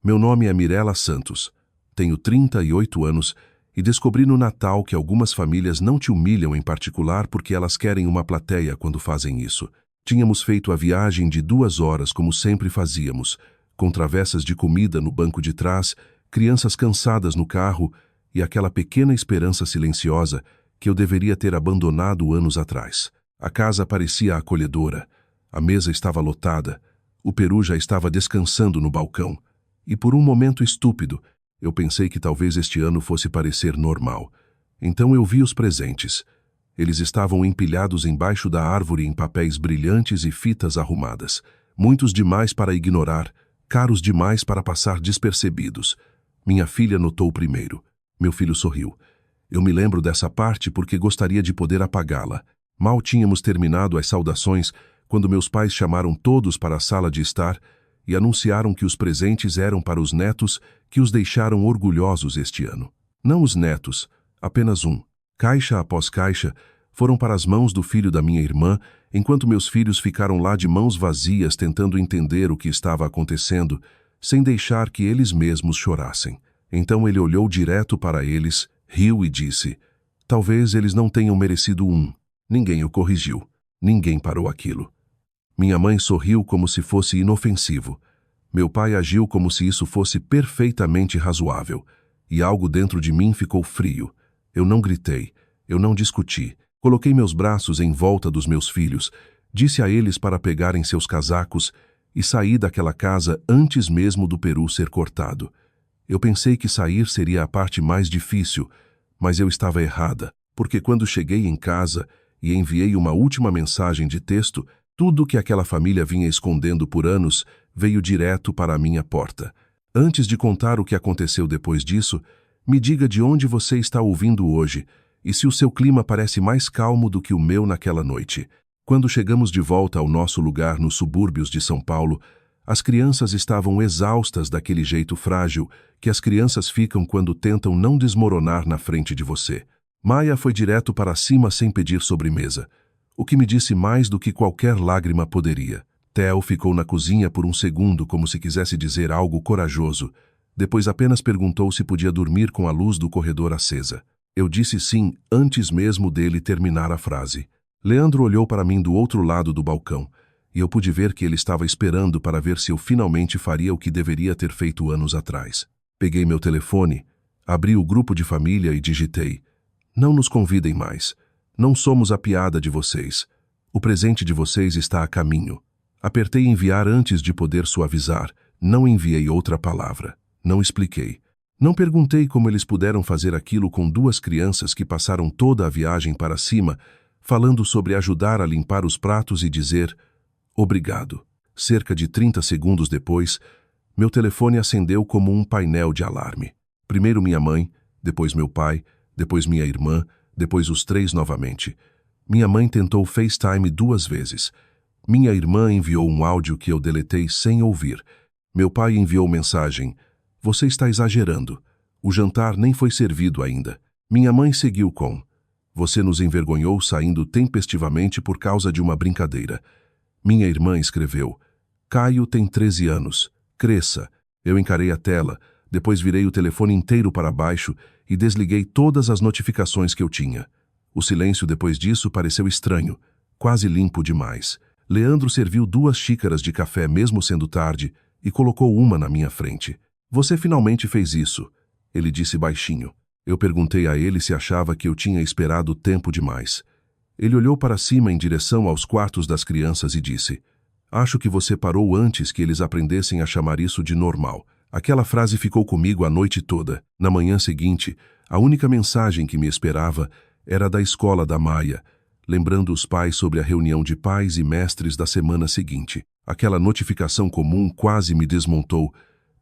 Meu nome é Mirela Santos. Tenho 38 anos e descobri no Natal que algumas famílias não te humilham em particular porque elas querem uma plateia quando fazem isso. Tínhamos feito a viagem de 2 horas como sempre fazíamos, com travessas de comida no banco de trás, crianças cansadas no carro e aquela pequena esperança silenciosa que eu deveria ter abandonado anos atrás. A casa parecia acolhedora, a mesa estava lotada, o peru já estava descansando no balcão. E por um momento estúpido, eu pensei que talvez este ano fosse parecer normal. Então eu vi os presentes. Eles estavam empilhados embaixo da árvore em papéis brilhantes e fitas arrumadas. Muitos demais para ignorar, caros demais para passar despercebidos. Minha filha notou primeiro. Meu filho sorriu. Eu me lembro dessa parte porque gostaria de poder apagá-la. Mal tínhamos terminado as saudações quando meus pais chamaram todos para a sala de estar e anunciaram que os presentes eram para os netos que os deixaram orgulhosos este ano. Não os netos, apenas um. Caixa após caixa, foram para as mãos do filho da minha irmã, enquanto meus filhos ficaram lá de mãos vazias tentando entender o que estava acontecendo, sem deixar que eles mesmos chorassem. Então ele olhou direto para eles, riu e disse: talvez eles não tenham merecido um. Ninguém o corrigiu. Ninguém parou aquilo. Minha mãe sorriu como se fosse inofensivo. Meu pai agiu como se isso fosse perfeitamente razoável. E algo dentro de mim ficou frio. Eu não gritei. Eu não discuti. Coloquei meus braços em volta dos meus filhos, disse a eles para pegarem seus casacos e saí daquela casa antes mesmo do peru ser cortado. Eu pensei que sair seria a parte mais difícil, mas eu estava errada, porque quando cheguei em casa e enviei uma última mensagem de texto, tudo que aquela família vinha escondendo por anos veio direto para a minha porta. Antes de contar o que aconteceu depois disso, me diga de onde você está ouvindo hoje e se o seu clima parece mais calmo do que o meu naquela noite. Quando chegamos de volta ao nosso lugar nos subúrbios de São Paulo, as crianças estavam exaustas daquele jeito frágil que as crianças ficam quando tentam não desmoronar na frente de você. Maia foi direto para cima sem pedir sobremesa, o que me disse mais do que qualquer lágrima poderia. Theo ficou na cozinha por um segundo como se quisesse dizer algo corajoso. Depois apenas perguntou se podia dormir com a luz do corredor acesa. Eu disse sim antes mesmo dele terminar a frase. Leandro olhou para mim do outro lado do balcão, e eu pude ver que ele estava esperando para ver se eu finalmente faria o que deveria ter feito anos atrás. Peguei meu telefone, abri o grupo de família e digitei: não nos convidem mais. Não somos a piada de vocês. O presente de vocês está a caminho. Apertei enviar antes de poder suavizar. Não enviei outra palavra. Não expliquei. Não perguntei como eles puderam fazer aquilo com 2 crianças que passaram toda a viagem para cima, falando sobre ajudar a limpar os pratos e dizer obrigado. Cerca de 30 segundos depois, meu telefone acendeu como um painel de alarme. Primeiro minha mãe, depois meu pai, depois minha irmã, depois os 3 novamente. Minha mãe tentou FaceTime 2 vezes. Minha irmã enviou um áudio que eu deletei sem ouvir. Meu pai enviou mensagem: você está exagerando. O jantar nem foi servido ainda. Minha mãe seguiu com: você nos envergonhou saindo tempestivamente por causa de uma brincadeira. Minha irmã escreveu: Caio tem 13 anos. Cresça. Eu encarei a tela, depois virei o telefone inteiro para baixo e desliguei todas as notificações que eu tinha. O silêncio depois disso pareceu estranho, quase limpo demais. Leandro serviu 2 xícaras de café mesmo sendo tarde e colocou uma na minha frente. Você finalmente fez isso, ele disse baixinho. Eu perguntei a ele se achava que eu tinha esperado tempo demais. Ele olhou para cima em direção aos quartos das crianças e disse: acho que você parou antes que eles aprendessem a chamar isso de normal. Aquela frase ficou comigo a noite toda. Na manhã seguinte, a única mensagem que me esperava era da escola da Maia, lembrando os pais sobre a reunião de pais e mestres da semana seguinte. Aquela notificação comum quase me desmontou,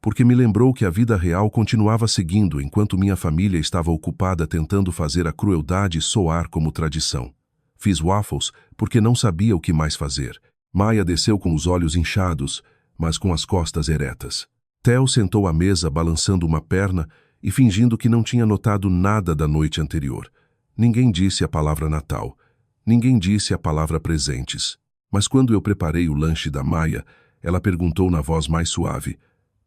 porque me lembrou que a vida real continuava seguindo enquanto minha família estava ocupada tentando fazer a crueldade soar como tradição. Fiz waffles porque não sabia o que mais fazer. Maia desceu com os olhos inchados, mas com as costas eretas. Theo sentou à mesa balançando uma perna e fingindo que não tinha notado nada da noite anterior. Ninguém disse a palavra Natal. Ninguém disse a palavra presentes. Mas quando eu preparei o lanche da Maia, ela perguntou na voz mais suave: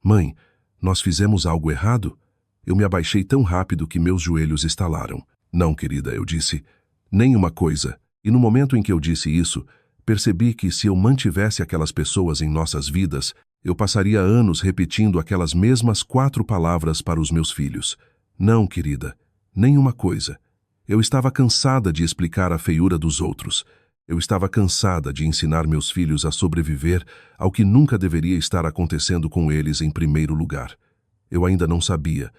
Mãe, Nós fizemos algo errado? Eu me abaixei tão rápido que meus joelhos estalaram. Não, querida, eu disse. Nem uma coisa. E no momento em que eu disse isso, percebi que se eu mantivesse aquelas pessoas em nossas vidas, eu passaria anos repetindo aquelas mesmas 4 palavras para os meus filhos. Não, querida, nenhuma coisa. Eu estava cansada de explicar a feiura dos outros. Eu estava cansada de ensinar meus filhos a sobreviver ao que nunca deveria estar acontecendo com eles em primeiro lugar. Eu ainda não sabia,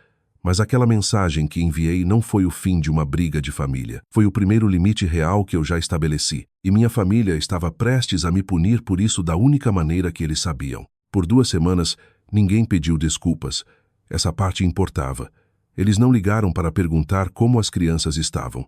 mas aquela mensagem que enviei não foi o fim de uma briga de família. Foi o primeiro limite real que eu já estabeleci, e minha família estava prestes a me punir por isso da única maneira que eles sabiam. Por 2 semanas, ninguém pediu desculpas. Essa parte importava. Eles não ligaram para perguntar como as crianças estavam.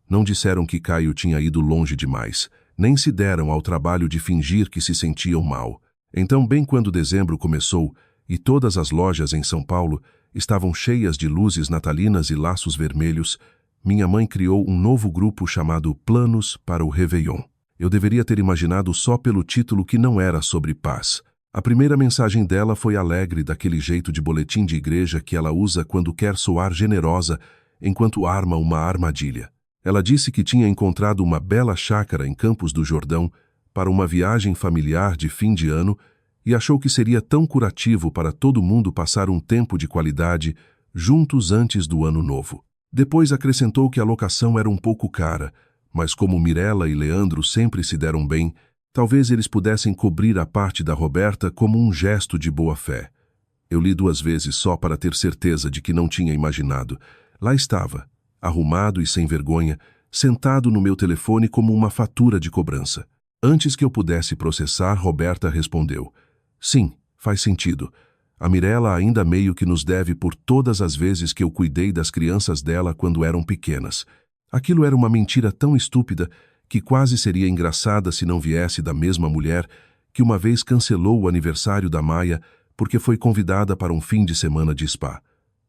Não disseram que Caio tinha ido longe demais. Nem se deram ao trabalho de fingir que se sentiam mal. Então, bem quando dezembro começou, e todas as lojas em São Paulo estavam cheias de luzes natalinas e laços vermelhos, minha mãe criou um novo grupo chamado Planos para o Réveillon. Eu deveria ter imaginado só pelo título que não era sobre paz. A primeira mensagem dela foi alegre, daquele jeito de boletim de igreja que ela usa quando quer soar generosa, enquanto arma uma armadilha. Ela disse que tinha encontrado uma bela chácara em Campos do Jordão para uma viagem familiar de fim de ano e achou que seria tão curativo para todo mundo passar um tempo de qualidade juntos antes do ano novo. Depois acrescentou que a locação era um pouco cara, mas como Mirella e Leandro sempre se deram bem, talvez eles pudessem cobrir a parte da Roberta como um gesto de boa-fé. Eu li 2 vezes só para ter certeza de que não tinha imaginado. Lá estava, arrumado e sem vergonha, sentado no meu telefone como uma fatura de cobrança. Antes que eu pudesse processar, Roberta respondeu. Sim, faz sentido. A Mirella ainda meio que nos deve por todas as vezes que eu cuidei das crianças dela quando eram pequenas. Aquilo era uma mentira tão estúpida que quase seria engraçada se não viesse da mesma mulher que uma vez cancelou o aniversário da Maia porque foi convidada para um fim de semana de spa.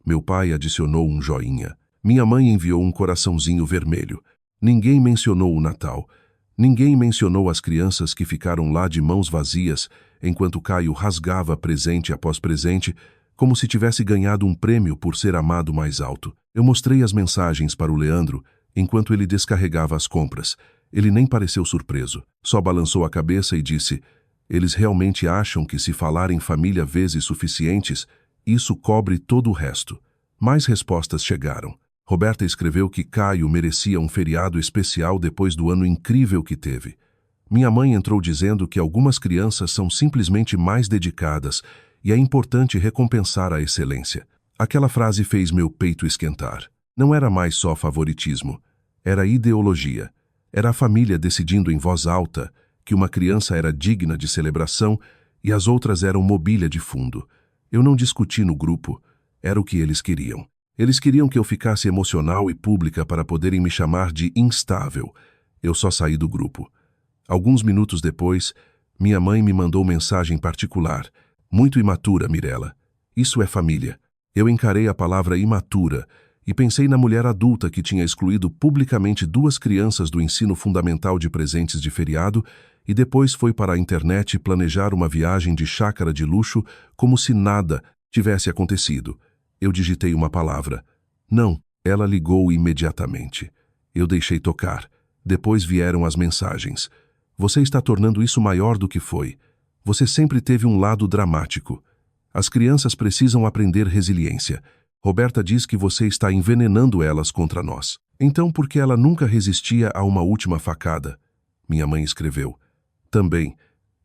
Meu pai adicionou um joinha. Minha mãe enviou um coraçãozinho vermelho. Ninguém mencionou o Natal. Ninguém mencionou as crianças que ficaram lá de mãos vazias enquanto Caio rasgava presente após presente, como se tivesse ganhado um prêmio por ser amado mais alto. Eu mostrei as mensagens para o Leandro enquanto ele descarregava as compras. Ele nem pareceu surpreso, só balançou a cabeça e disse: eles realmente acham que se falar em família vezes suficientes, isso cobre todo o resto. Mais respostas chegaram. Roberta escreveu que Caio merecia um feriado especial depois do ano incrível que teve. Minha mãe entrou dizendo que algumas crianças são simplesmente mais dedicadas e é importante recompensar a excelência. Aquela frase fez meu peito esquentar. Não era mais só favoritismo, era ideologia. Era a família decidindo em voz alta que uma criança era digna de celebração e as outras eram mobília de fundo. Eu não discuti no grupo, era o que eles queriam. Eles queriam que eu ficasse emocional e pública para poderem me chamar de instável. Eu só saí do grupo. Alguns minutos depois, minha mãe me mandou mensagem particular. Muito imatura, Mirella. Isso é família. Eu encarei a palavra imatura e pensei na mulher adulta que tinha excluído publicamente 2 crianças do ensino fundamental de presentes de feriado e depois foi para a internet planejar uma viagem de chácara de luxo como se nada tivesse acontecido. Eu digitei uma palavra. Não, ela ligou imediatamente. Eu deixei tocar. Depois vieram as mensagens. Você está tornando isso maior do que foi. Você sempre teve um lado dramático. As crianças precisam aprender resiliência. Roberta diz que você está envenenando elas contra nós. Então por que ela nunca resistia a uma última facada? Minha mãe escreveu. Também,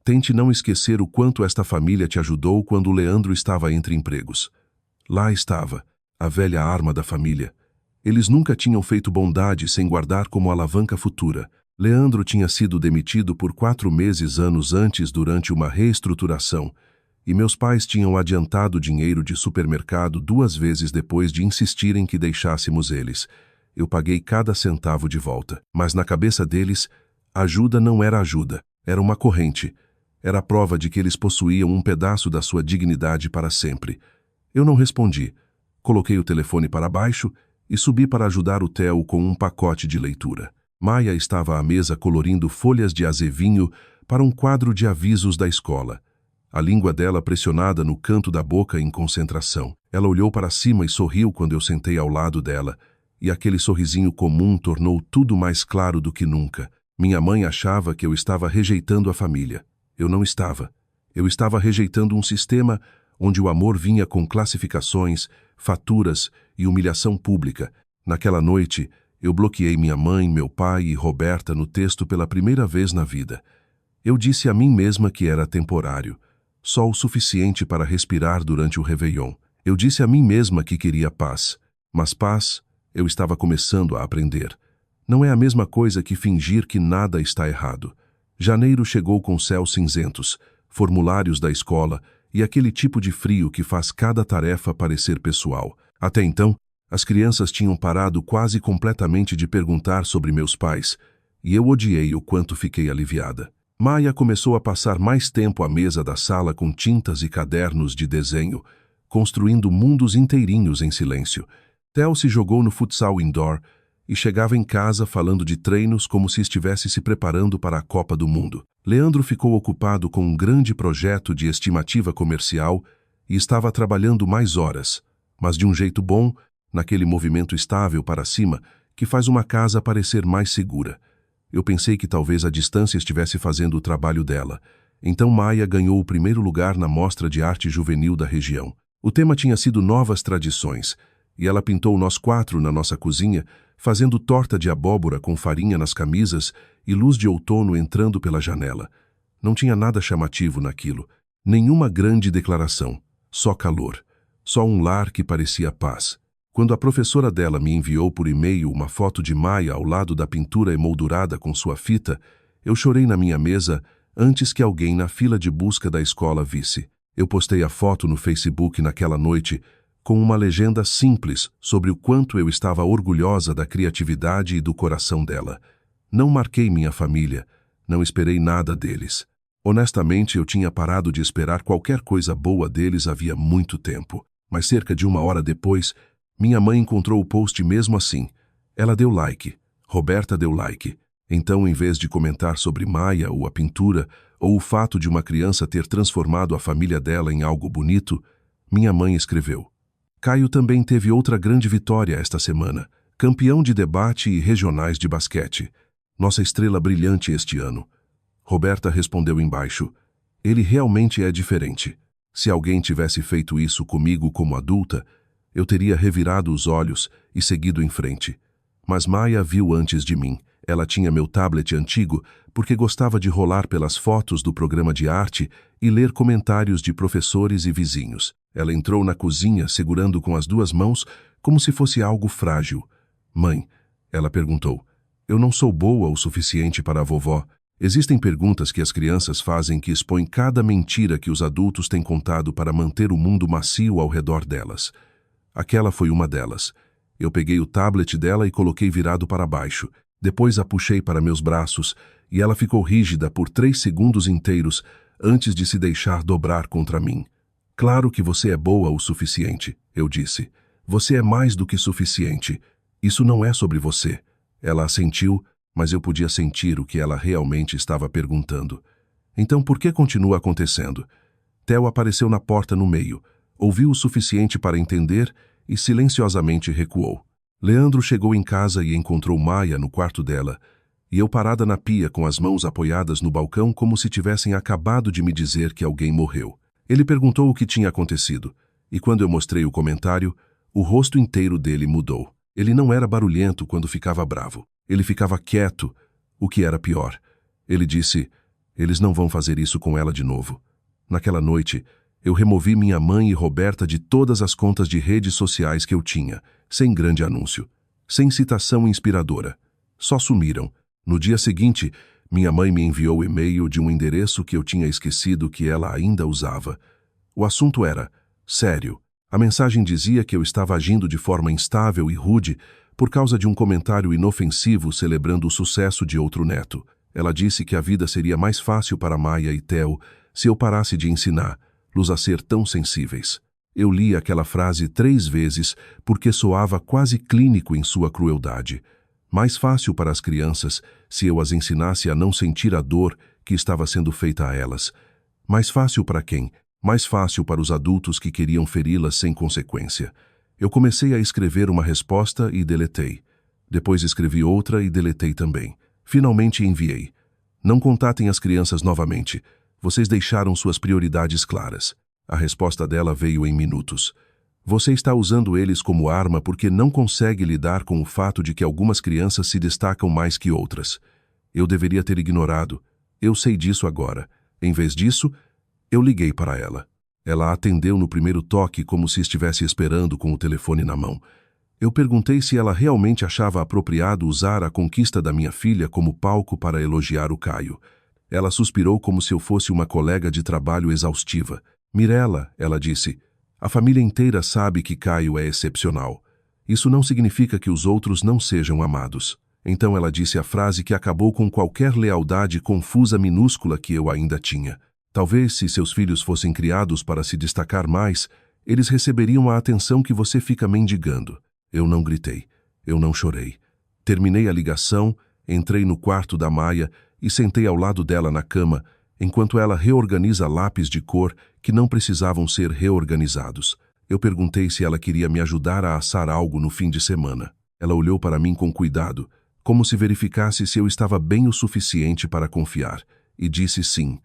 tente não esquecer o quanto esta família te ajudou quando o Leandro estava entre empregos. Lá estava, a velha arma da família. Eles nunca tinham feito bondade sem guardar como alavanca futura. Leandro tinha sido demitido por 4 meses anos antes durante uma reestruturação, e meus pais tinham adiantado dinheiro de supermercado 2 vezes depois de insistirem que deixássemos eles. Eu paguei cada centavo de volta, mas na cabeça deles, ajuda não era ajuda, era uma corrente. Era a prova de que eles possuíam um pedaço da sua dignidade para sempre. Eu não respondi. Coloquei o telefone para baixo e subi para ajudar o Theo com um pacote de leitura. Maia estava à mesa colorindo folhas de azevinho para um quadro de avisos da escola. a língua dela pressionada no canto da boca em concentração. Ela olhou para cima e sorriu quando eu sentei ao lado dela, e aquele sorrisinho comum tornou tudo mais claro do que nunca. Minha mãe achava que eu estava rejeitando a família. Eu não estava. Eu estava rejeitando um sistema onde o amor vinha com classificações, faturas e humilhação pública. Naquela noite, eu bloqueei minha mãe, meu pai e Roberta no texto pela primeira vez na vida. Eu disse a mim mesma que era temporário, só o suficiente para respirar durante o Réveillon. Eu disse a mim mesma que queria paz, mas paz eu estava começando a aprender. Não é a mesma coisa que fingir que nada está errado. Janeiro chegou com céus cinzentos, formulários da escola e aquele tipo de frio que faz cada tarefa parecer pessoal. Até então, as crianças tinham parado quase completamente de perguntar sobre meus pais, e eu odiei o quanto fiquei aliviada. Maia começou a passar mais tempo à mesa da sala com tintas e cadernos de desenho, construindo mundos inteirinhos em silêncio. Theo se jogou no futsal indoor e chegava em casa falando de treinos como se estivesse se preparando para a Copa do Mundo. Leandro ficou ocupado com um grande projeto de estimativa comercial e estava trabalhando mais horas, mas de um jeito bom, naquele movimento estável para cima que faz uma casa parecer mais segura. Eu pensei que talvez a distância estivesse fazendo o trabalho dela. Então Maia ganhou o primeiro lugar na Mostra de Arte Juvenil da região. O tema tinha sido Novas Tradições, e ela pintou nós quatro na nossa cozinha, fazendo torta de abóbora com farinha nas camisas e luz de outono entrando pela janela. Não tinha nada chamativo naquilo, nenhuma grande declaração, só calor, só um lar que parecia paz. Quando a professora dela me enviou por e-mail uma foto de Maia ao lado da pintura emoldurada com sua fita, eu chorei na minha mesa antes que alguém na fila de busca da escola visse. Eu postei a foto no Facebook naquela noite com uma legenda simples sobre o quanto eu estava orgulhosa da criatividade e do coração dela. Não marquei minha família, não esperei nada deles. Honestamente, eu tinha parado de esperar qualquer coisa boa deles havia muito tempo. Mas cerca de 1 hora depois, minha mãe encontrou o post mesmo assim. Ela deu like. Roberta deu like. Então, em vez de comentar sobre Maia ou a pintura, ou o fato de uma criança ter transformado a família dela em algo bonito, minha mãe escreveu: Caio também teve outra grande vitória esta semana, campeão de debate e regionais de basquete. Nossa estrela brilhante este ano. Roberta respondeu embaixo: ele realmente é diferente. Se alguém tivesse feito isso comigo como adulta, eu teria revirado os olhos e seguido em frente. Mas Maia viu antes de mim. Ela tinha meu tablet antigo porque gostava de rolar pelas fotos do programa de arte e ler comentários de professores e vizinhos. Ela entrou na cozinha segurando com as 2 mãos como se fosse algo frágil. Mãe, ela perguntou, eu não sou boa o suficiente para a vovó? Existem perguntas que as crianças fazem que expõem cada mentira que os adultos têm contado para manter o mundo macio ao redor delas. Aquela foi uma delas. Eu peguei o tablet dela e coloquei virado para baixo. Depois a puxei para meus braços e ela ficou rígida por 3 segundos inteiros antes de se deixar dobrar contra mim. Claro que você é boa o suficiente, eu disse. Você é mais do que suficiente. Isso não é sobre você. Ela assentiu, mas eu podia sentir o que ela realmente estava perguntando. Então por que continua acontecendo? Theo apareceu na porta no meio, ouviu o suficiente para entender e silenciosamente recuou. Leandro chegou em casa e encontrou Maia no quarto dela, e eu parada na pia com as mãos apoiadas no balcão como se tivessem acabado de me dizer que alguém morreu. Ele perguntou o que tinha acontecido, e quando eu mostrei o comentário, o rosto inteiro dele mudou. Ele não era barulhento quando ficava bravo. Ele ficava quieto, o que era pior. Ele disse, eles não vão fazer isso com ela de novo. Naquela noite, eu removi minha mãe e Roberta de todas as contas de redes sociais que eu tinha, sem grande anúncio, sem citação inspiradora. Só sumiram. No dia seguinte, minha mãe me enviou e-mail de um endereço que eu tinha esquecido que ela ainda usava. O assunto era sério. A mensagem dizia que eu estava agindo de forma instável e rude por causa de um comentário inofensivo celebrando o sucesso de outro neto. Ela disse que a vida seria mais fácil para Maia e Theo se eu parasse de ensinar-los a ser tão sensíveis. Eu li aquela frase 3 vezes porque soava quase clínico em sua crueldade. Mais fácil para as crianças se eu as ensinasse a não sentir a dor que estava sendo feita a elas. Mais fácil para quem? Mais fácil para os adultos que queriam feri-la sem consequência. Eu comecei a escrever uma resposta e deletei. Depois escrevi outra e deletei também. Finalmente enviei. Não contatem as crianças novamente. Vocês deixaram suas prioridades claras. A resposta dela veio em minutos. Você está usando eles como arma porque não consegue lidar com o fato de que algumas crianças se destacam mais que outras. Eu deveria ter ignorado. Eu sei disso agora. Em vez disso, eu liguei para ela. Ela atendeu no primeiro toque como se estivesse esperando com o telefone na mão. Eu perguntei se ela realmente achava apropriado usar a conquista da minha filha como palco para elogiar o Caio. Ela suspirou como se eu fosse uma colega de trabalho exaustiva. Mirella, ela disse, a família inteira sabe que Caio é excepcional. Isso não significa que os outros não sejam amados. Então ela disse a frase que acabou com qualquer lealdade confusa minúscula que eu ainda tinha. Talvez, se seus filhos fossem criados para se destacar mais, eles receberiam a atenção que você fica mendigando. Eu não gritei. Eu não chorei. Terminei a ligação, entrei no quarto da Maia e sentei ao lado dela na cama, enquanto ela reorganiza lápis de cor que não precisavam ser reorganizados. Eu perguntei se ela queria me ajudar a assar algo no fim de semana. Ela olhou para mim com cuidado, como se verificasse se eu estava bem o suficiente para confiar, e disse sim.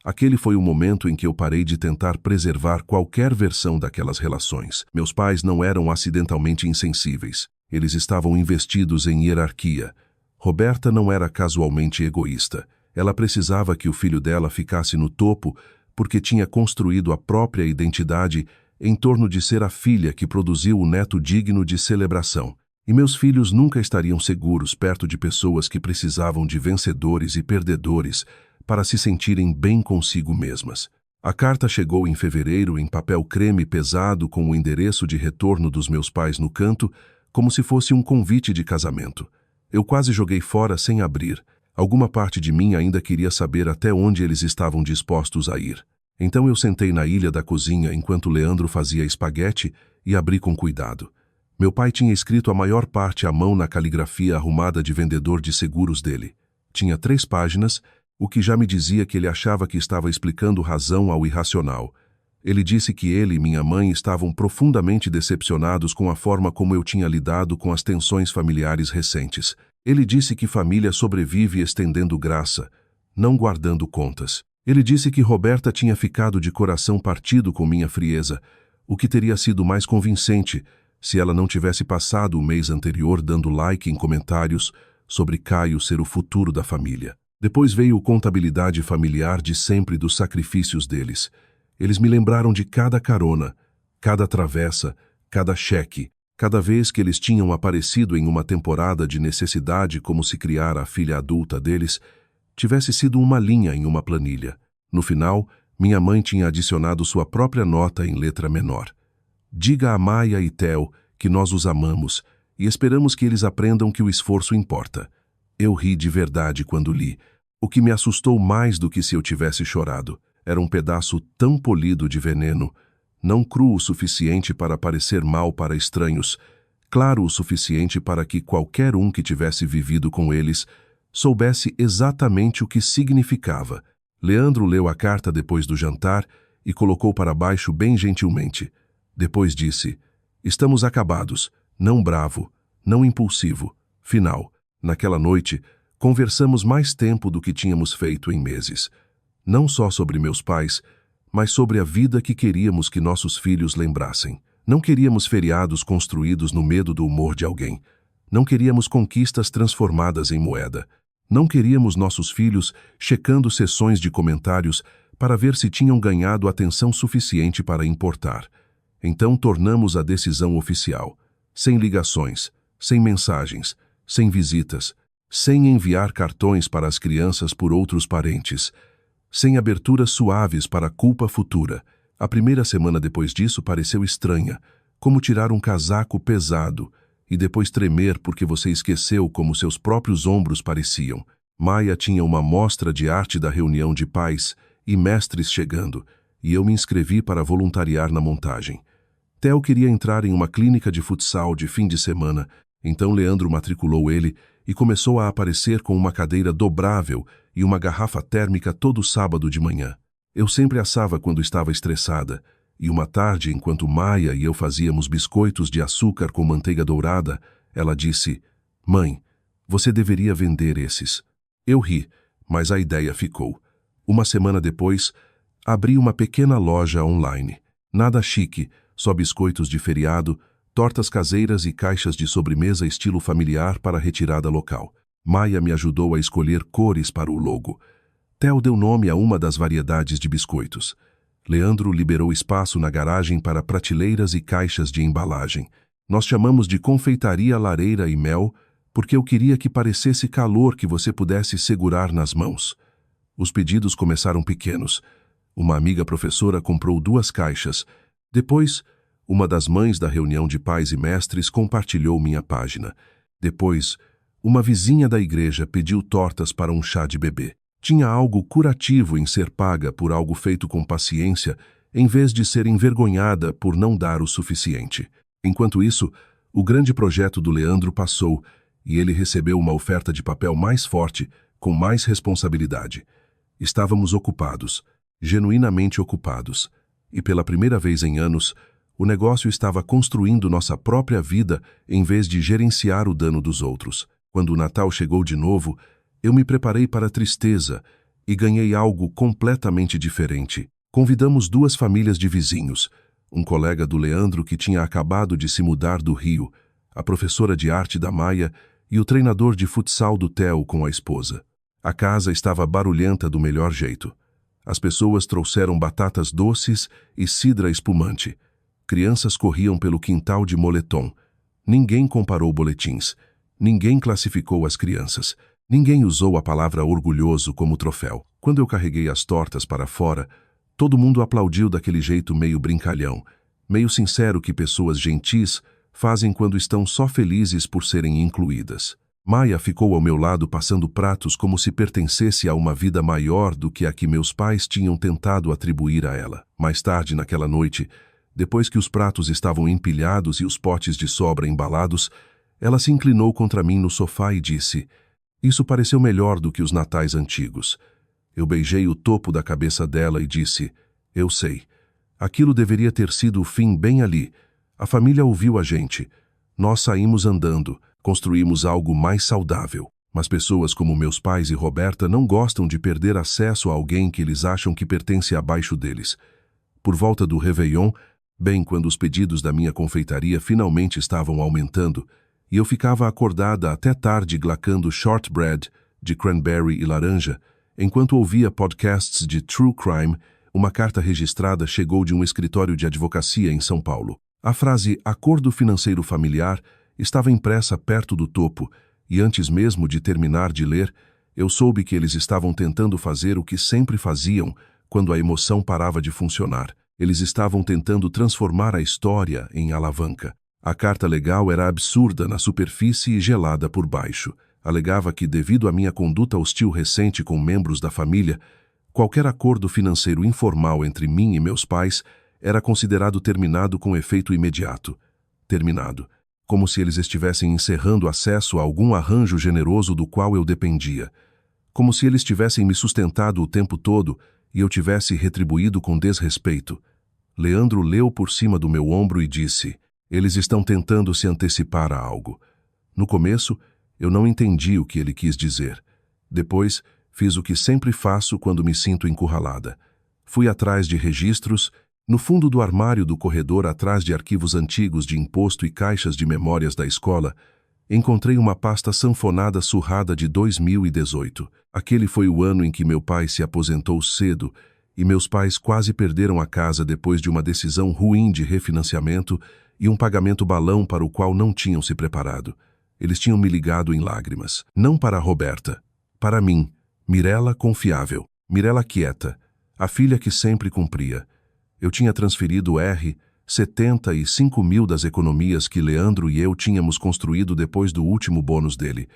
Aquele foi o momento em que eu parei de tentar preservar qualquer versão daquelas relações. Meus pais não eram acidentalmente insensíveis. Eles estavam investidos em hierarquia. Roberta não era casualmente egoísta. Ela precisava que o filho dela ficasse no topo porque tinha construído a própria identidade em torno de ser a filha que produziu o neto digno de celebração. E meus filhos nunca estariam seguros perto de pessoas que precisavam de vencedores e perdedores para se sentirem bem consigo mesmas. A carta chegou em fevereiro em papel creme pesado com o endereço de retorno dos meus pais no canto, como se fosse um convite de casamento. Eu quase joguei fora sem abrir. Alguma parte de mim ainda queria saber até onde eles estavam dispostos a ir. Então eu sentei na ilha da cozinha enquanto Leandro fazia espaguete e abri com cuidado. Meu pai tinha escrito a maior parte à mão na caligrafia arrumada de vendedor de seguros dele. Tinha 3 páginas, o que já me dizia que ele achava que estava explicando razão ao irracional. Ele disse que ele e minha mãe estavam profundamente decepcionados com a forma como eu tinha lidado com as tensões familiares recentes. Ele disse que família sobrevive estendendo graça, não guardando contas. Ele disse que Roberta tinha ficado de coração partido com minha frieza, o que teria sido mais convincente se ela não tivesse passado o mês anterior dando like em comentários sobre Caio ser o futuro da família. Depois veio contabilidade familiar de sempre dos sacrifícios deles. Eles me lembraram de cada carona, cada travessa, cada cheque, cada vez que eles tinham aparecido em uma temporada de necessidade como se criar a filha adulta deles tivesse sido uma linha em uma planilha. No final, minha mãe tinha adicionado sua própria nota em letra menor. Diga a Maia e Theo que nós os amamos e esperamos que eles aprendam que o esforço importa. Eu ri de verdade quando li. O que me assustou mais do que se eu tivesse chorado era um pedaço tão polido de veneno, não cru o suficiente para parecer mal para estranhos, claro o suficiente para que qualquer um que tivesse vivido com eles soubesse exatamente o que significava. Leandro leu a carta depois do jantar e colocou para baixo bem gentilmente. Depois disse, estamos acabados, não bravo, não impulsivo. Final. Naquela noite, conversamos mais tempo do que tínhamos feito em meses. Não só sobre meus pais, mas sobre a vida que queríamos que nossos filhos lembrassem. Não queríamos feriados construídos no medo do humor de alguém. Não queríamos conquistas transformadas em moeda. Não queríamos nossos filhos checando sessões de comentários para ver se tinham ganhado atenção suficiente para importar. Então tornamos a decisão oficial. Sem ligações, sem mensagens, sem visitas, sem enviar cartões para as crianças por outros parentes, sem aberturas suaves para a culpa futura. A primeira semana depois disso pareceu estranha, como tirar um casaco pesado e depois tremer porque você esqueceu como seus próprios ombros pareciam. Maia tinha uma mostra de arte da reunião de pais e mestres chegando, e eu me inscrevi para voluntariar na montagem. Theo queria entrar em uma clínica de futsal de fim de semana, então Leandro matriculou ele e começou a aparecer com uma cadeira dobrável e uma garrafa térmica todo sábado de manhã. Eu sempre assava quando estava estressada, e uma tarde, enquanto Maia e eu fazíamos biscoitos de açúcar com manteiga dourada, ela disse: "Mãe, você deveria vender esses." Eu ri, mas a ideia ficou. Uma semana depois, abri uma pequena loja online. Nada chique, só biscoitos de feriado, tortas caseiras e caixas de sobremesa estilo familiar para retirada local. Maia me ajudou a escolher cores para o logo. Theo deu nome a uma das variedades de biscoitos. Leandro liberou espaço na garagem para prateleiras e caixas de embalagem. Nós chamamos de confeitaria lareira e mel, porque eu queria que parecesse calor que você pudesse segurar nas mãos. Os pedidos começaram pequenos. Uma amiga professora comprou 2 caixas. Depois, uma das mães da reunião de pais e mestres compartilhou minha página. Depois, uma vizinha da igreja pediu tortas para um chá de bebê. Tinha algo curativo em ser paga por algo feito com paciência, em vez de ser envergonhada por não dar o suficiente. Enquanto isso, o grande projeto do Leandro passou e ele recebeu uma oferta de papel mais forte, com mais responsabilidade. Estávamos ocupados, genuinamente ocupados, e pela primeira vez em anos, o negócio estava construindo nossa própria vida em vez de gerenciar o dano dos outros. Quando o Natal chegou de novo, eu me preparei para a tristeza e ganhei algo completamente diferente. Convidamos 2 famílias de vizinhos, um colega do Leandro que tinha acabado de se mudar do Rio, a professora de arte da Maia e o treinador de futsal do Theo com a esposa. A casa estava barulhenta do melhor jeito. As pessoas trouxeram batatas doces e cidra espumante. Crianças corriam pelo quintal de moletom. Ninguém comparou boletins. Ninguém classificou as crianças. Ninguém usou a palavra orgulhoso como troféu. Quando eu carreguei as tortas para fora, todo mundo aplaudiu daquele jeito meio brincalhão, meio sincero que pessoas gentis fazem quando estão só felizes por serem incluídas. Maia ficou ao meu lado passando pratos como se pertencesse a uma vida maior do que a que meus pais tinham tentado atribuir a ela. Mais tarde naquela noite, depois que os pratos estavam empilhados e os potes de sobra embalados, ela se inclinou contra mim no sofá e disse: "Isso pareceu melhor do que os natais antigos." Eu beijei o topo da cabeça dela e disse: "Eu sei. Aquilo deveria ter sido o fim bem ali. A família ouviu a gente. Nós saímos andando, construímos algo mais saudável. Mas pessoas como meus pais e Roberta não gostam de perder acesso a alguém que eles acham que pertence abaixo deles." Por volta do Réveillon, bem quando os pedidos da minha confeitaria finalmente estavam aumentando, e eu ficava acordada até tarde glacando shortbread de cranberry e laranja, enquanto ouvia podcasts de true crime, uma carta registrada chegou de um escritório de advocacia em São Paulo. A frase "acordo financeiro familiar" estava impressa perto do topo, e antes mesmo de terminar de ler, eu soube que eles estavam tentando fazer o que sempre faziam quando a emoção parava de funcionar. Eles estavam tentando transformar a história em alavanca. A carta legal era absurda na superfície e gelada por baixo. Alegava que, devido à minha conduta hostil recente com membros da família, qualquer acordo financeiro informal entre mim e meus pais era considerado terminado com efeito imediato. Terminado. Como se eles estivessem encerrando acesso a algum arranjo generoso do qual eu dependia. Como se eles tivessem me sustentado o tempo todo e eu tivesse retribuído com desrespeito. Leandro leu por cima do meu ombro e disse: "Eles estão tentando se antecipar a algo." No começo, eu não entendi o que ele quis dizer. Depois, fiz o que sempre faço quando me sinto encurralada. Fui atrás de registros, no fundo do armário do corredor atrás de arquivos antigos de imposto e caixas de memórias da escola, encontrei uma pasta sanfonada surrada de 2018. Aquele foi o ano em que meu pai se aposentou cedo e meus pais quase perderam a casa depois de uma decisão ruim de refinanciamento e um pagamento balão para o qual não tinham se preparado. Eles tinham me ligado em lágrimas. Não para a Roberta. Para mim, Mirella confiável, Mirella quieta, a filha que sempre cumpria. Eu tinha transferido R$ 75 mil das economias que Leandro e eu tínhamos construído depois do último bônus dele.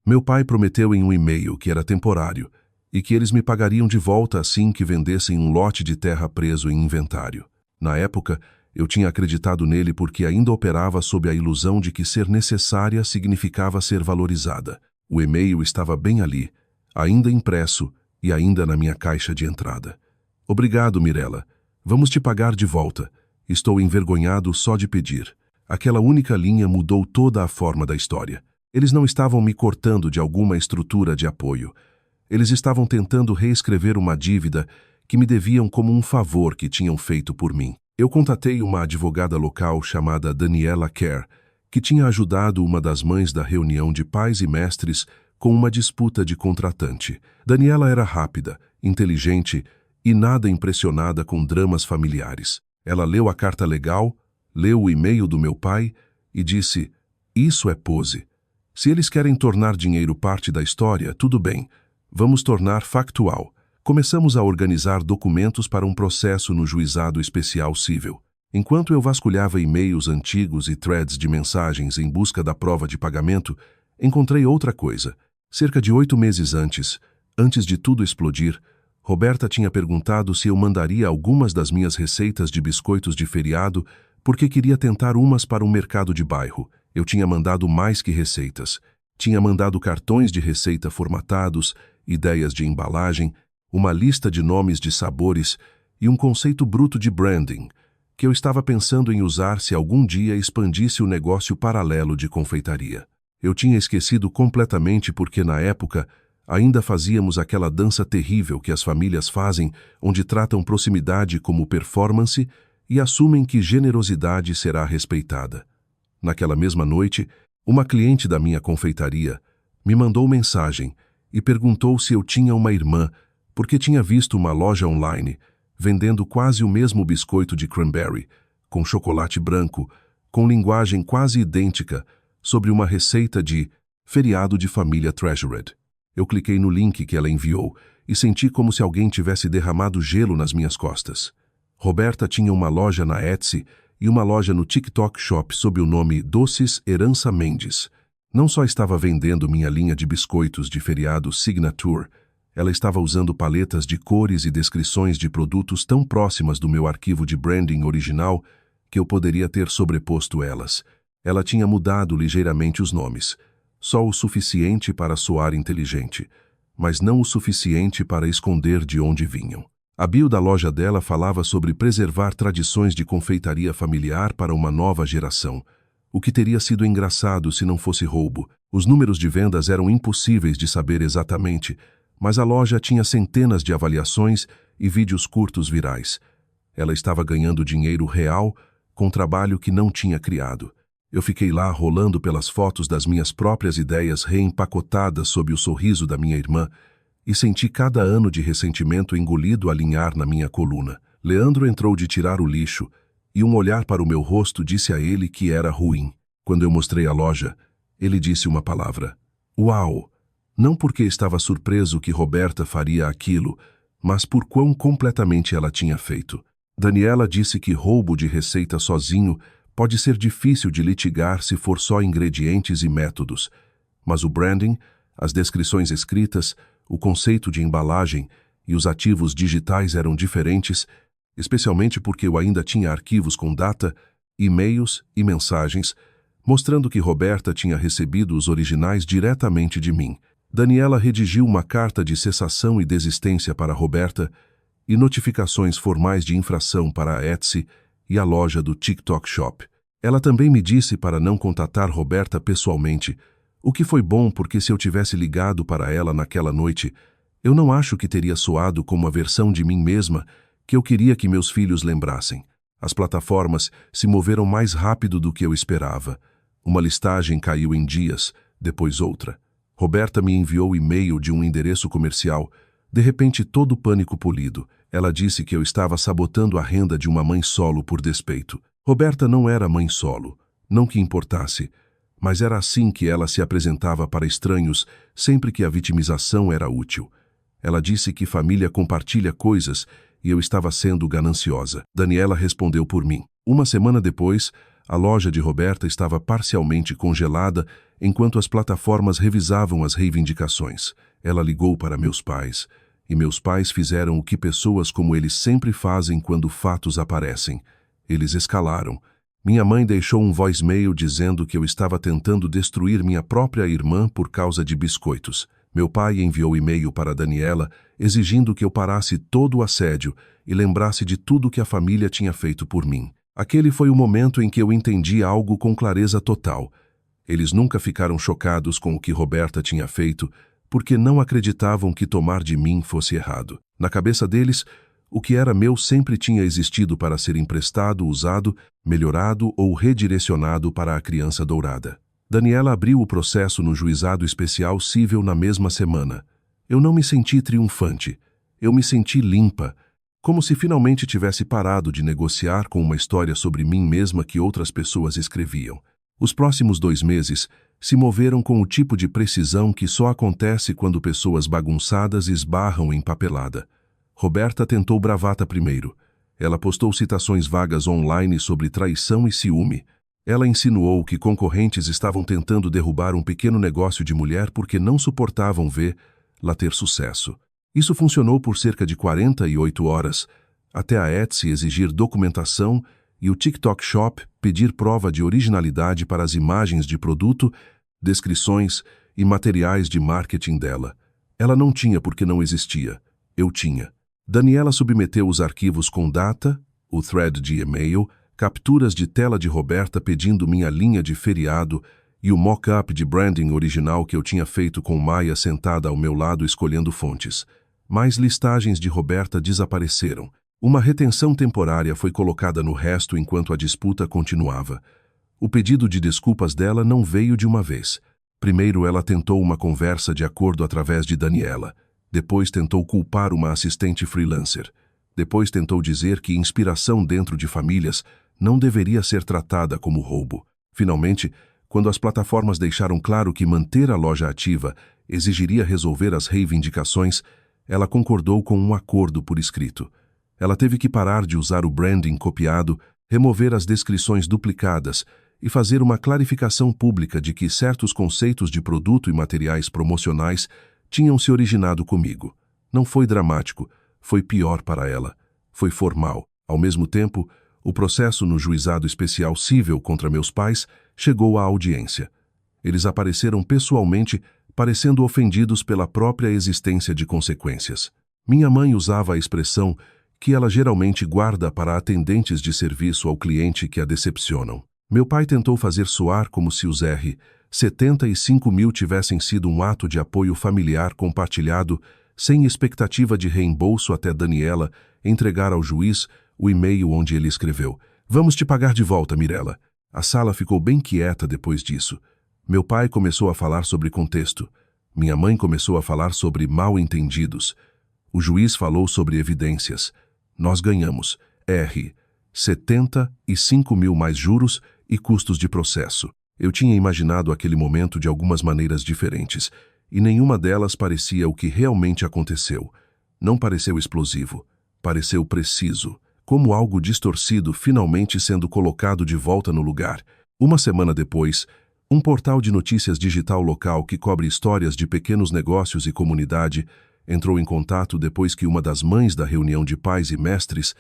Meu pai prometeu em um e-mail que era temporário e que eles me pagariam de volta assim que vendessem um lote de terra preso em inventário. Na época, eu tinha acreditado nele porque ainda operava sob a ilusão de que ser necessária significava ser valorizada. O e-mail estava bem ali, ainda impresso e ainda na minha caixa de entrada. Obrigado, Mirella. Vamos te pagar de volta. Estou envergonhado só de pedir. Aquela única linha mudou toda a forma da história. Eles não estavam me cortando de alguma estrutura de apoio. Eles estavam tentando reescrever uma dívida que me deviam como um favor que tinham feito por mim. Eu contatei uma advogada local chamada Daniela Kerr, que tinha ajudado uma das mães da reunião de pais e mestres com uma disputa de contratante. Daniela era rápida, inteligente e nada impressionada com dramas familiares. Ela leu a carta legal, leu o e-mail do meu pai e disse: "Isso é pose. Se eles querem tornar dinheiro parte da história, tudo bem. Vamos tornar factual." Começamos a organizar documentos para um processo no Juizado Especial Civil. Enquanto eu vasculhava e-mails antigos e threads de mensagens em busca da prova de pagamento, encontrei outra coisa. Cerca de 8 meses antes de tudo explodir, Roberta tinha perguntado se eu mandaria algumas das minhas receitas de biscoitos de feriado porque queria tentar umas para um mercado de bairro. Eu tinha mandado mais que receitas. Tinha mandado cartões de receita formatados, ideias de embalagem, uma lista de nomes de sabores e um conceito bruto de branding, que eu estava pensando em usar se algum dia expandisse o negócio paralelo de confeitaria. Eu tinha esquecido completamente porque, na época, ainda fazíamos aquela dança terrível que as famílias fazem, onde tratam proximidade como performance e assumem que generosidade será respeitada. Naquela mesma noite, uma cliente da minha confeitaria me mandou mensagem e perguntou se eu tinha uma irmã, porque tinha visto uma loja online vendendo quase o mesmo biscoito de cranberry, com chocolate branco, com linguagem quase idêntica, sobre uma receita de feriado de família Treasured. Eu cliquei no link que ela enviou e senti como se alguém tivesse derramado gelo nas minhas costas. Roberta tinha uma loja na Etsy e uma loja no TikTok Shop sob o nome Doces Herança Mendes. Não só estava vendendo minha linha de biscoitos de feriado Signature, ela estava usando paletas de cores e descrições de produtos tão próximas do meu arquivo de branding original que eu poderia ter sobreposto elas. Ela tinha mudado ligeiramente os nomes, só o suficiente para soar inteligente, mas não o suficiente para esconder de onde vinham. A bio da loja dela falava sobre preservar tradições de confeitaria familiar para uma nova geração, o que teria sido engraçado se não fosse roubo. Os números de vendas eram impossíveis de saber exatamente, mas a loja tinha centenas de avaliações e vídeos curtos virais. Ela estava ganhando dinheiro real com trabalho que não tinha criado. Eu fiquei lá rolando pelas fotos das minhas próprias ideias reempacotadas sob o sorriso da minha irmã e senti cada ano de ressentimento engolido alinhar na minha coluna. Leandro entrou de tirar o lixo e um olhar para o meu rosto disse a ele que era ruim. Quando eu mostrei a loja, ele disse uma palavra: "Uau!" Não porque estava surpreso que Roberta faria aquilo, mas por quão completamente ela tinha feito. Daniela disse que roubo de receita sozinho pode ser difícil de litigar se for só ingredientes e métodos, mas o branding, as descrições escritas, o conceito de embalagem e os ativos digitais eram diferentes, especialmente porque eu ainda tinha arquivos com data, e-mails e mensagens, mostrando que Roberta tinha recebido os originais diretamente de mim. Daniela redigiu uma carta de cessação e desistência para Roberta e notificações formais de infração para a Etsy e a loja do TikTok Shop. Ela também me disse para não contatar Roberta pessoalmente, o que foi bom porque se eu tivesse ligado para ela naquela noite, eu não acho que teria soado como a versão de mim mesma que eu queria que meus filhos lembrassem. As plataformas se moveram mais rápido do que eu esperava. Uma listagem caiu em dias, depois outra. Roberta me enviou e-mail de um endereço comercial, de repente todo pânico polido. Ela disse que eu estava sabotando a renda de uma mãe solo por despeito. Roberta não era mãe solo, não que importasse, mas era assim que ela se apresentava para estranhos sempre que a vitimização era útil. Ela disse que família compartilha coisas e eu estava sendo gananciosa. Daniela respondeu por mim. Uma semana depois, a loja de Roberta estava parcialmente congelada enquanto as plataformas revisavam as reivindicações. Ela ligou para meus pais, e meus pais fizeram o que pessoas como eles sempre fazem quando fatos aparecem. Eles escalaram. Minha mãe deixou um voicemail dizendo que eu estava tentando destruir minha própria irmã por causa de biscoitos. Meu pai enviou e-mail para Daniela exigindo que eu parasse todo o assédio e lembrasse de tudo que a família tinha feito por mim. Aquele foi o momento em que eu entendi algo com clareza total. Eles nunca ficaram chocados com o que Roberta tinha feito, porque não acreditavam que tomar de mim fosse errado. Na cabeça deles, o que era meu sempre tinha existido para ser emprestado, usado, melhorado ou redirecionado para a criança dourada. Daniela abriu o processo no juizado especial cível na mesma semana. Eu não me senti triunfante. Eu me senti limpa, como se finalmente tivesse parado de negociar com uma história sobre mim mesma que outras pessoas escreviam. Os próximos 2 meses se moveram com o tipo de precisão que só acontece quando pessoas bagunçadas esbarram em papelada. Roberta tentou bravata primeiro. Ela postou citações vagas online sobre traição e ciúme. Ela insinuou que concorrentes estavam tentando derrubar um pequeno negócio de mulher porque não suportavam vê-la ter sucesso. Isso funcionou por cerca de 48 horas, até a Etsy exigir documentação e o TikTok Shop pedir prova de originalidade para as imagens de produto, descrições e materiais de marketing dela. Ela não tinha porque não existia. Eu tinha. Daniela submeteu os arquivos com data, o thread de e-mail, capturas de tela de Roberta pedindo minha linha de feriado e o mock-up de branding original que eu tinha feito com Maia sentada ao meu lado escolhendo fontes. Mais listagens de Roberta desapareceram. Uma retenção temporária foi colocada no resto enquanto a disputa continuava. O pedido de desculpas dela não veio de uma vez. Primeiro ela tentou uma conversa de acordo através de Daniela. Depois tentou culpar uma assistente freelancer. Depois tentou dizer que inspiração dentro de famílias não deveria ser tratada como roubo. Finalmente, quando as plataformas deixaram claro que manter a loja ativa exigiria resolver as reivindicações, ela concordou com um acordo por escrito. Ela teve que parar de usar o branding copiado, remover as descrições duplicadas e fazer uma clarificação pública de que certos conceitos de produto e materiais promocionais tinham se originado comigo. Não foi dramático, foi pior para ela. Foi formal. Ao mesmo tempo, o processo no juizado especial cível contra meus pais chegou à audiência. Eles apareceram pessoalmente, parecendo ofendidos pela própria existência de consequências. Minha mãe usava a expressão que ela geralmente guarda para atendentes de serviço ao cliente que a decepcionam. Meu pai tentou fazer soar como se os R$ 75 mil tivessem sido um ato de apoio familiar compartilhado, sem expectativa de reembolso até Daniela entregar ao juiz o e-mail onde ele escreveu: "Vamos te pagar de volta, Mirella." A sala ficou bem quieta depois disso. Meu pai começou a falar sobre contexto. Minha mãe começou a falar sobre mal-entendidos. O juiz falou sobre evidências. Nós ganhamos R$ 75 mil mais juros e custos de processo. Eu tinha imaginado aquele momento de algumas maneiras diferentes, e nenhuma delas parecia o que realmente aconteceu. Não pareceu explosivo. Pareceu preciso, como algo distorcido finalmente sendo colocado de volta no lugar. Uma semana depois, um portal de notícias digital local que cobre histórias de pequenos negócios e comunidade entrou em contato depois que uma das mães da reunião de pais e mestres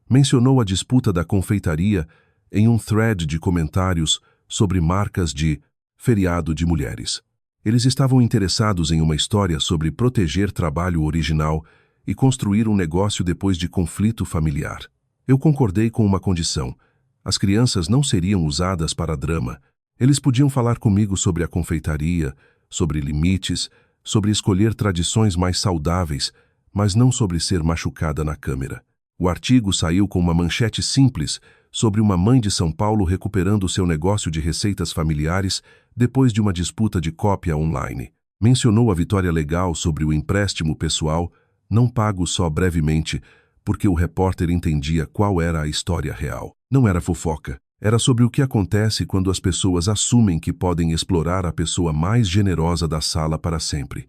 mencionou a disputa da confeitaria em um thread de comentários sobre marcas de feriado de mulheres. Eles estavam interessados em uma história sobre proteger trabalho original e construir um negócio depois de conflito familiar. Eu concordei com uma condição: as crianças não seriam usadas para drama. Eles podiam falar comigo sobre a confeitaria, sobre limites, sobre escolher tradições mais saudáveis, mas não sobre ser machucada na câmera. O artigo saiu com uma manchete simples sobre uma mãe de São Paulo recuperando seu negócio de receitas familiares depois de uma disputa de cópia online. Mencionou a vitória legal sobre o empréstimo pessoal, não pago só brevemente, porque o repórter entendia qual era a história real. Não era fofoca. Era sobre o que acontece quando as pessoas assumem que podem explorar a pessoa mais generosa da sala para sempre.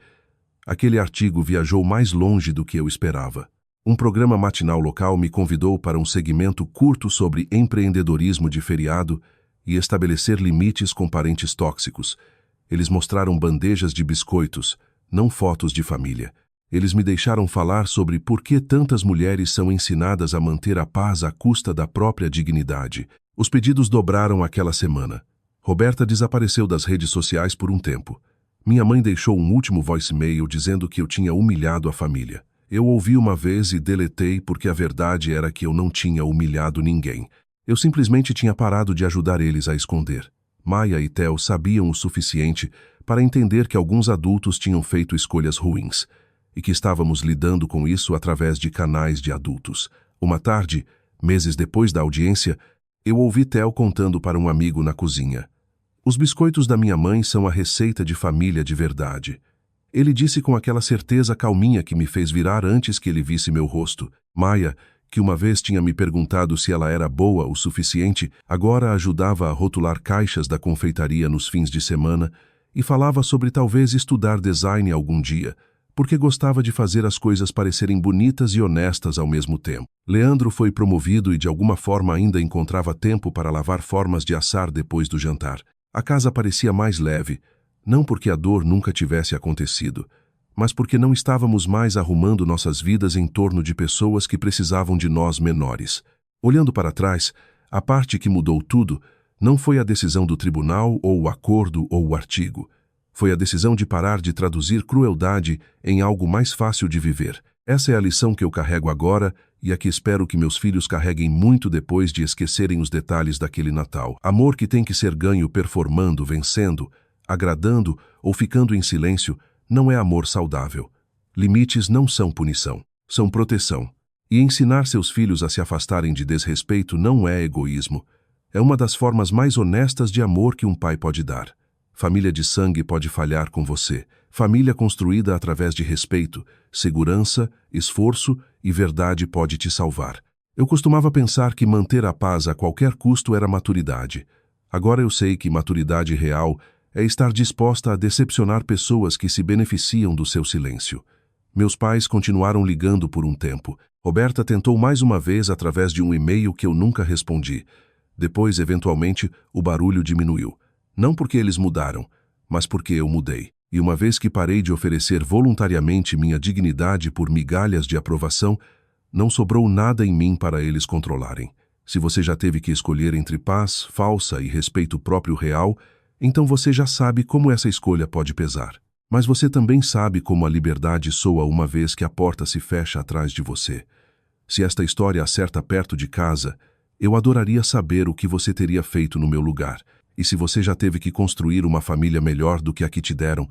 Aquele artigo viajou mais longe do que eu esperava. Um programa matinal local me convidou para um segmento curto sobre empreendedorismo de feriado e estabelecer limites com parentes tóxicos. Eles mostraram bandejas de biscoitos, não fotos de família. Eles me deixaram falar sobre por que tantas mulheres são ensinadas a manter a paz à custa da própria dignidade. Os pedidos dobraram aquela semana. Roberta desapareceu das redes sociais por um tempo. Minha mãe deixou um último voicemail dizendo que eu tinha humilhado a família. Eu ouvi uma vez e deletei porque a verdade era que eu não tinha humilhado ninguém. Eu simplesmente tinha parado de ajudar eles a esconder. Maia e Theo sabiam o suficiente para entender que alguns adultos tinham feito escolhas ruins e que estávamos lidando com isso através de canais de adultos. Uma tarde, meses depois da audiência, eu ouvi Theo contando para um amigo na cozinha. Os biscoitos da minha mãe são a receita de família de verdade. Ele disse com aquela certeza calminha que me fez virar antes que ele visse meu rosto. Maia, que uma vez tinha me perguntado se ela era boa o suficiente, agora ajudava a rotular caixas da confeitaria nos fins de semana e falava sobre talvez estudar design algum dia, porque gostava de fazer as coisas parecerem bonitas e honestas ao mesmo tempo. Leandro foi promovido e de alguma forma ainda encontrava tempo para lavar formas de assar depois do jantar. A casa parecia mais leve, não porque a dor nunca tivesse acontecido, mas porque não estávamos mais arrumando nossas vidas em torno de pessoas que precisavam de nós menores. Olhando para trás, a parte que mudou tudo não foi a decisão do tribunal ou o acordo ou o artigo. Foi a decisão de parar de traduzir crueldade em algo mais fácil de viver. Essa é a lição que eu carrego agora e a que espero que meus filhos carreguem muito depois de esquecerem os detalhes daquele Natal. Amor que tem que ser ganho performando, vencendo, agradando ou ficando em silêncio não é amor saudável. Limites não são punição, são proteção. E ensinar seus filhos a se afastarem de desrespeito não é egoísmo. É uma das formas mais honestas de amor que um pai pode dar. Família de sangue pode falhar com você. Família construída através de respeito, segurança, esforço e verdade pode te salvar. Eu costumava pensar que manter a paz a qualquer custo era maturidade. Agora eu sei que maturidade real é estar disposta a decepcionar pessoas que se beneficiam do seu silêncio. Meus pais continuaram ligando por um tempo. Roberta tentou mais uma vez através de um e-mail que eu nunca respondi. Depois, eventualmente, o barulho diminuiu. Não porque eles mudaram, mas porque eu mudei. E uma vez que parei de oferecer voluntariamente minha dignidade por migalhas de aprovação, não sobrou nada em mim para eles controlarem. Se você já teve que escolher entre paz falsa e respeito próprio real, então você já sabe como essa escolha pode pesar. Mas você também sabe como a liberdade soa uma vez que a porta se fecha atrás de você. Se esta história acerta perto de casa, eu adoraria saber o que você teria feito no meu lugar. E se você já teve que construir uma família melhor do que a que te deram,